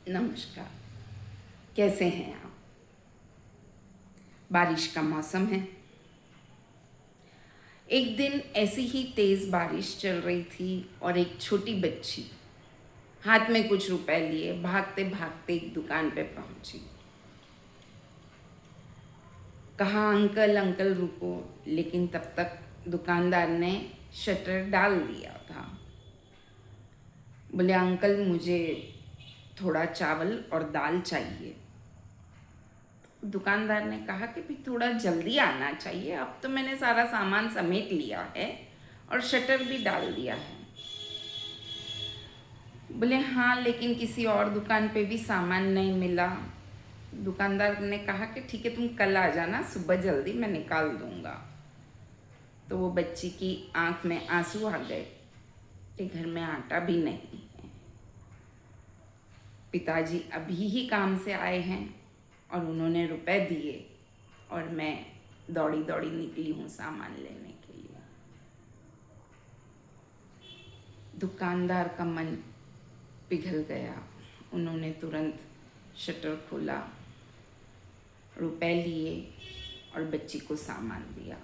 नमस्कार। कैसे हैं आप? बारिश का मौसम है। एक दिन ऐसी ही तेज बारिश चल रही थी और एक छोटी बच्ची हाथ में कुछ रुपए लिए भागते भागते एक दुकान पे पहुंची। कहा अंकल अंकल रुको, लेकिन तब तक दुकानदार ने शटर डाल दिया था। बोले अंकल मुझे थोड़ा चावल और दाल चाहिए। दुकानदार ने कहा कि भी थोड़ा जल्दी आना चाहिए, अब तो मैंने सारा सामान समेट लिया है और शटर भी डाल दिया है। बोले हाँ, लेकिन किसी और दुकान पे भी सामान नहीं मिला। दुकानदार ने कहा कि ठीक है, तुम कल आ जाना, सुबह जल्दी मैं निकाल दूंगा। तो वो बच्ची की आंख में आंसू आ गए कि घर में आटा भी नहीं है। पिताजी अभी ही काम से आए हैं और उन्होंने रुपए दिए और मैं दौड़ी दौड़ी निकली हूँ सामान लेने के लिए। दुकानदार का मन पिघल गया। उन्होंने तुरंत शटर खोला, रुपए लिए और बच्ची को सामान दिया।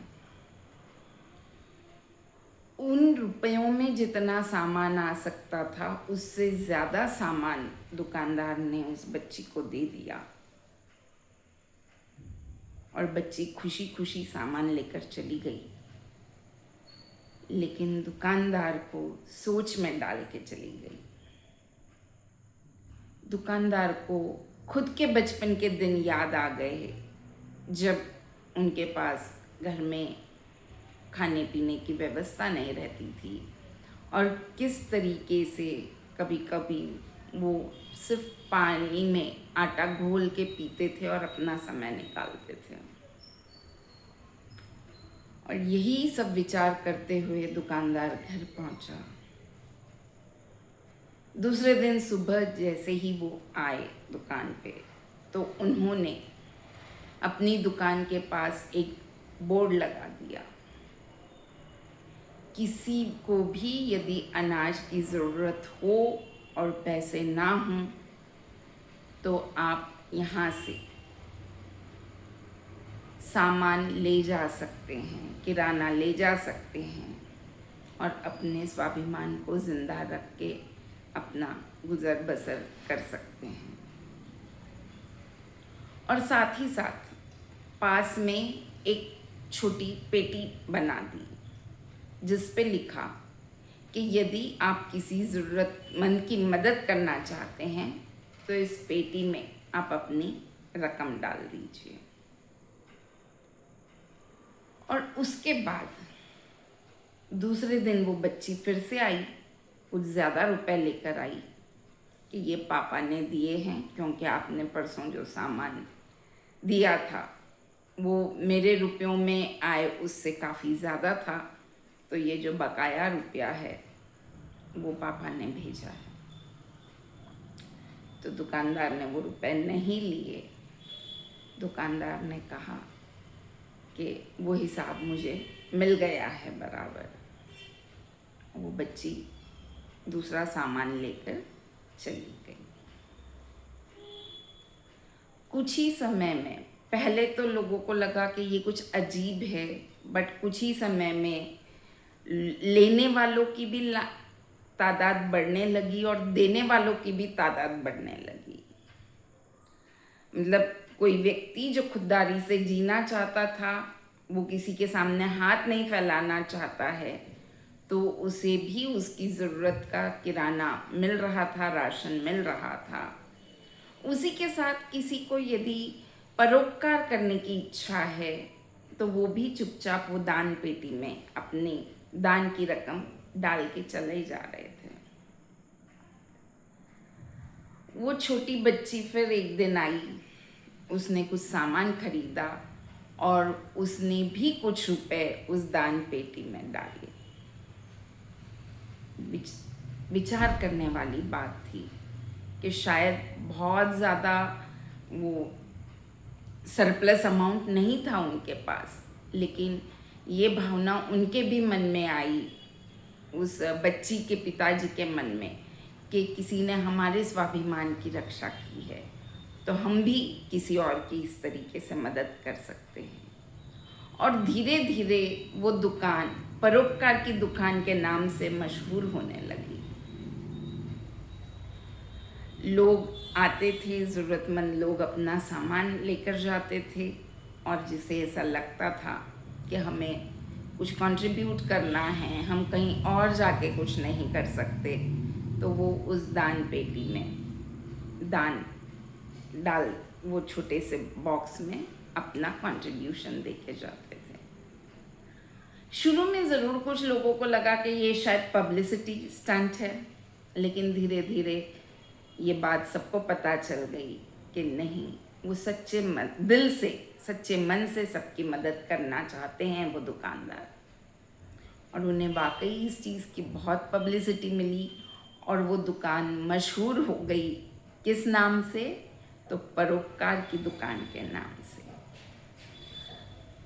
उन रुपयों में जितना सामान आ सकता था उससे ज़्यादा सामान दुकानदार ने उस बच्ची को दे दिया और बच्ची खुशी खुशी सामान लेकर चली गई। लेकिन दुकानदार को सोच में डाल के चली गई। दुकानदार को खुद के बचपन के दिन याद आ गए, जब उनके पास घर में खाने पीने की व्यवस्था नहीं रहती थी और किस तरीके से कभी कभी वो सिर्फ पानी में आटा घोल के पीते थे और अपना समय निकालते थे। और यही सब विचार करते हुए दुकानदार घर पहुंचा। दूसरे दिन सुबह जैसे ही वो आए दुकान पे, तो उन्होंने अपनी दुकान के पास एक बोर्ड लगा दिया, किसी को भी यदि अनाज की ज़रूरत हो और पैसे ना हों तो आप यहाँ से सामान ले जा सकते हैं, किराना ले जा सकते हैं और अपने स्वाभिमान को ज़िंदा रख के अपना गुजर बसर कर सकते हैं। और साथ ही साथ पास में एक छोटी पेटी बना दी जिस पे लिखा कि यदि आप किसी ज़रूरतमंद की मदद करना चाहते हैं तो इस पेटी में आप अपनी रकम डाल दीजिए। और उसके बाद दूसरे दिन वो बच्ची फिर से आई, कुछ ज़्यादा रुपए लेकर आई कि ये पापा ने दिए हैं, क्योंकि आपने परसों जो सामान दिया था वो मेरे रुपयों में आए उससे काफ़ी ज़्यादा था, तो ये जो बकाया रुपया है वो पापा ने भेजा है। तो दुकानदार ने वो रुपए नहीं लिए। दुकानदार ने कहा कि वो हिसाब मुझे मिल गया है बराबर। वो बच्ची दूसरा सामान लेकर चली गई। कुछ ही समय में, पहले तो लोगों को लगा कि ये कुछ अजीब है, बट कुछ ही समय में लेने वालों की भी तादाद बढ़ने लगी और देने वालों की भी तादाद बढ़ने लगी। मतलब कोई व्यक्ति जो खुददारी से जीना चाहता था, वो किसी के सामने हाथ नहीं फैलाना चाहता है, तो उसे भी उसकी ज़रूरत का किराना मिल रहा था, राशन मिल रहा था। उसी के साथ किसी को यदि परोपकार करने की इच्छा है तो वो भी चुपचाप वो दान पेटी में अपनी दान की रकम डाल के चले जा रहे थे। वो छोटी बच्ची फिर एक दिन आई, उसने कुछ सामान खरीदा और उसने भी कुछ रुपए उस दान पेटी में डाले। विचार करने वाली बात थी कि शायद बहुत ज़्यादा वो सरप्लस अमाउंट नहीं था उनके पास, लेकिन ये भावना उनके भी मन में आई, उस बच्ची के पिताजी के मन में, कि किसी ने हमारे स्वाभिमान की रक्षा की है, तो हम भी किसी और की इस तरीके से मदद कर सकते हैं। और धीरे धीरे वो दुकान परोपकार की दुकान के नाम से मशहूर होने लगी। लोग आते थे, ज़रूरतमंद लोग अपना सामान लेकर जाते थे, और जिसे ऐसा लगता था कि हमें कुछ कंट्रीब्यूट करना है, हम कहीं और जाके कुछ नहीं कर सकते, तो वो उस दान पेटी में दान डाल वो छोटे से बॉक्स में अपना कंट्रीब्यूशन दे के जाते थे। शुरू में ज़रूर कुछ लोगों को लगा कि ये शायद पब्लिसिटी स्टंट है, लेकिन धीरे धीरे ये बात सबको पता चल गई कि नहीं, वो सच्चे मन से सबकी मदद करना चाहते हैं वो दुकानदार। और उन्हें वाकई इस चीज़ की बहुत पब्लिसिटी मिली और वो दुकान मशहूर हो गई। किस नाम से? तो परोपकार की दुकान के नाम से।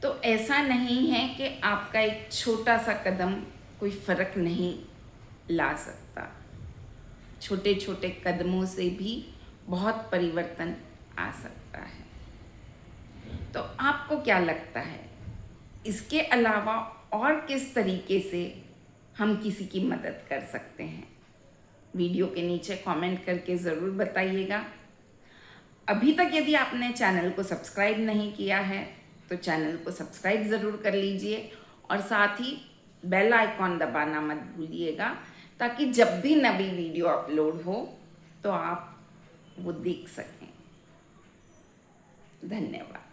तो ऐसा नहीं है कि आपका एक छोटा सा कदम कोई फ़र्क नहीं ला सकता। छोटे छोटे कदमों से भी बहुत परिवर्तन आ सकता है। तो आपको क्या लगता है, इसके अलावा और किस तरीके से हम किसी की मदद कर सकते हैं? वीडियो के नीचे कमेंट करके ज़रूर बताइएगा। अभी तक यदि आपने चैनल को सब्सक्राइब नहीं किया है तो चैनल को सब्सक्राइब ज़रूर कर लीजिए, और साथ ही बेल आइकॉन दबाना मत भूलिएगा, ताकि जब भी नई वीडियो अपलोड हो तो आप वो देख सकें। धन्यवाद।